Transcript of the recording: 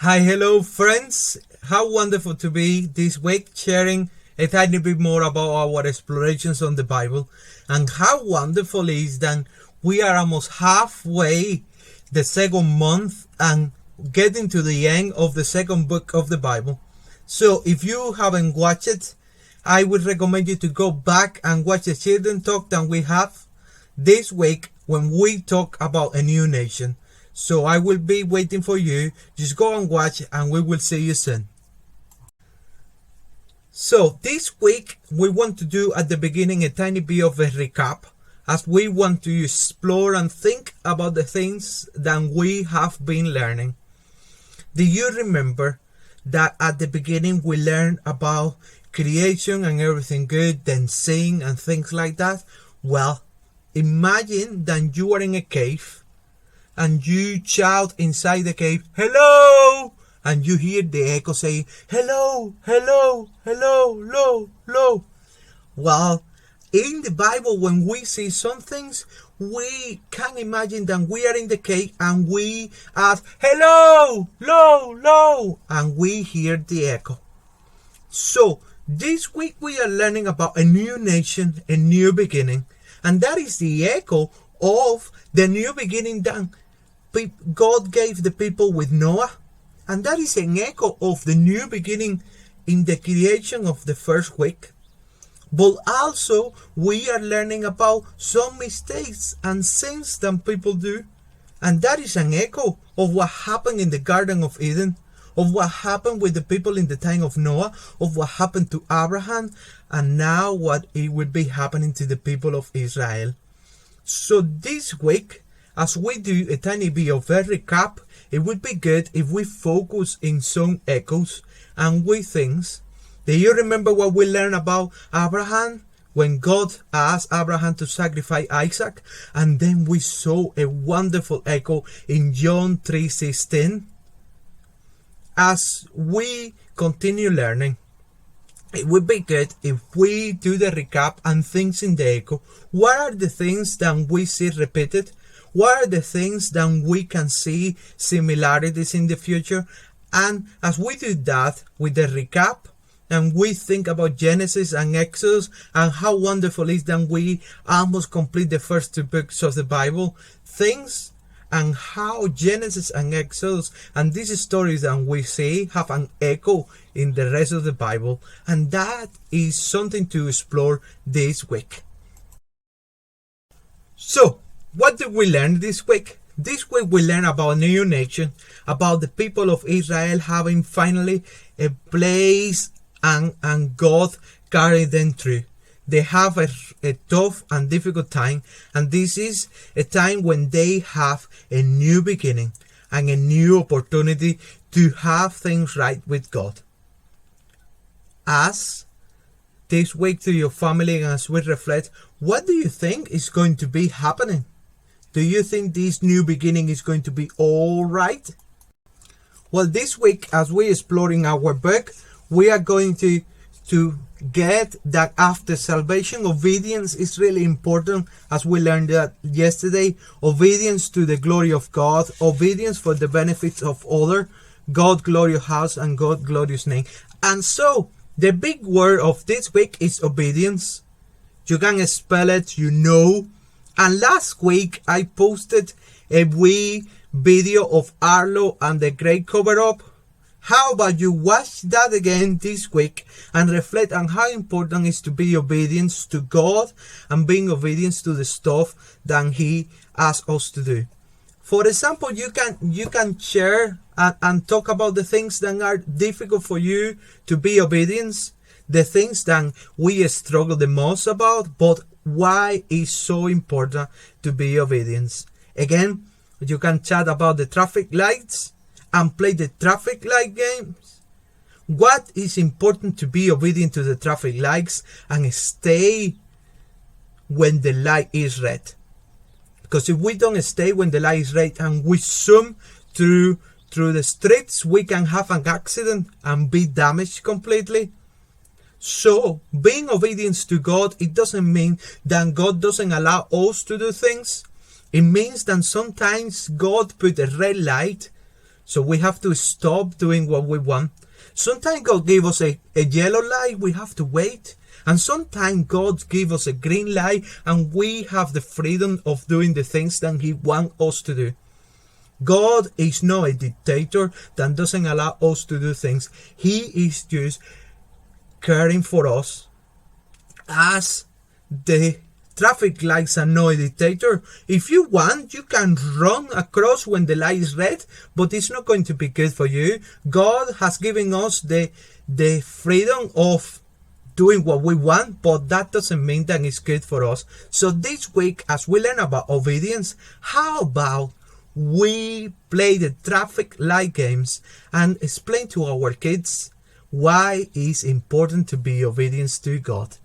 Hi, hello friends. How wonderful to be this week sharing a tiny bit more about our explorations on the Bible. And how wonderful it is that we are almost halfway the second month and getting to the end of the second book of the Bible. So if you haven't watched it, I would recommend you to go back and watch the children talk that we have this week when we talk about a new nation. So I will be waiting for you. Just go and watch and we will see you soon. So this week we want to do at the beginning a tiny bit of a recap as we want to explore and think about the things that we have been learning. Do you remember that at the beginning we learned about creation and everything good, then sin and things like that? Well, imagine that you are in a cave and you shout inside the cave, "Hello!" And you hear the echo say, "Hello, hello, hello, hello, hello." Well, in the Bible, when we see some things, we can imagine that we are in the cave and we ask, "Hello, hello, hello," and we hear the echo. So, this week we are learning about a new nation, a new beginning. And that is the echo of the new beginning that God gave the people with Noah. And that is an echo of the new beginning in the creation of the first week. But also, we are learning about some mistakes and sins that people do. And that is an echo of what happened in the Garden of Eden, of what happened with the people in the time of Noah, of what happened to Abraham, and now what it will be happening to the people of Israel. So this week, as we do a tiny bit of a recap, it would be good if we focus in some echoes and we things. Do you remember what we learned about Abraham? When God asked Abraham to sacrifice Isaac, and then we saw a wonderful echo in John 3:16. As we continue learning, it would be good if we do the recap and things in the echo. What are the things that we see repeated? What are the things that we can see similarities in the future? And as we do that with the recap, and we think about Genesis and Exodus and how wonderful it is that we almost complete the first two books of the Bible, things and how Genesis and Exodus and these stories that we see have an echo in the rest of the Bible. And that is something to explore this week. So, what did we learn this week? This week we learned about a new nation, about the people of Israel having finally a place and God carried them through. They have a tough and difficult time, and this is a time when they have a new beginning and a new opportunity to have things right with God. As this week to your family and as we reflect, what do you think is going to be happening? Do you think this new beginning is going to be all right? Well, this week, as we're exploring our book, we are going to get that after salvation, obedience is really important, as we learned that yesterday. Obedience to the glory of God, obedience for the benefits of others, God glorious house and God glorious name. And so, the big word of this week is obedience. You can spell it, you know. And last week, I posted a wee video of Arlo and the Great Cover-Up. How about you watch that again this week and reflect on how important it is to be obedience to God and being obedience to the stuff that He asks us to do. For example, you can share and talk about the things that are difficult for you to be obedience, the things that we struggle the most about, but why it's so important to be obedience. Again, you can chat about the traffic lights and play the traffic light games. What is important to be obedient to the traffic lights and stay when the light is red? Because if we don't stay when the light is red and we zoom through the streets, we can have an accident and be damaged completely. So, being obedient to God, it doesn't mean that God doesn't allow us to do things. It means that sometimes God put a red light So we have to stop doing what we want. Sometimes God give us a yellow light, we have to wait. And sometimes God give us a green light and we have the freedom of doing the things that He wants us to do. God is not a dictator that doesn't allow us to do things. He is just caring for us. As the traffic lights are not a dictator. If you want, you can run across when the light is red, but it's not going to be good for you. God has given us the freedom of doing what we want, but that doesn't mean that it's good for us. So this week, as we learn about obedience, how about we play the traffic light games and explain to our kids why it's important to be obedient to God.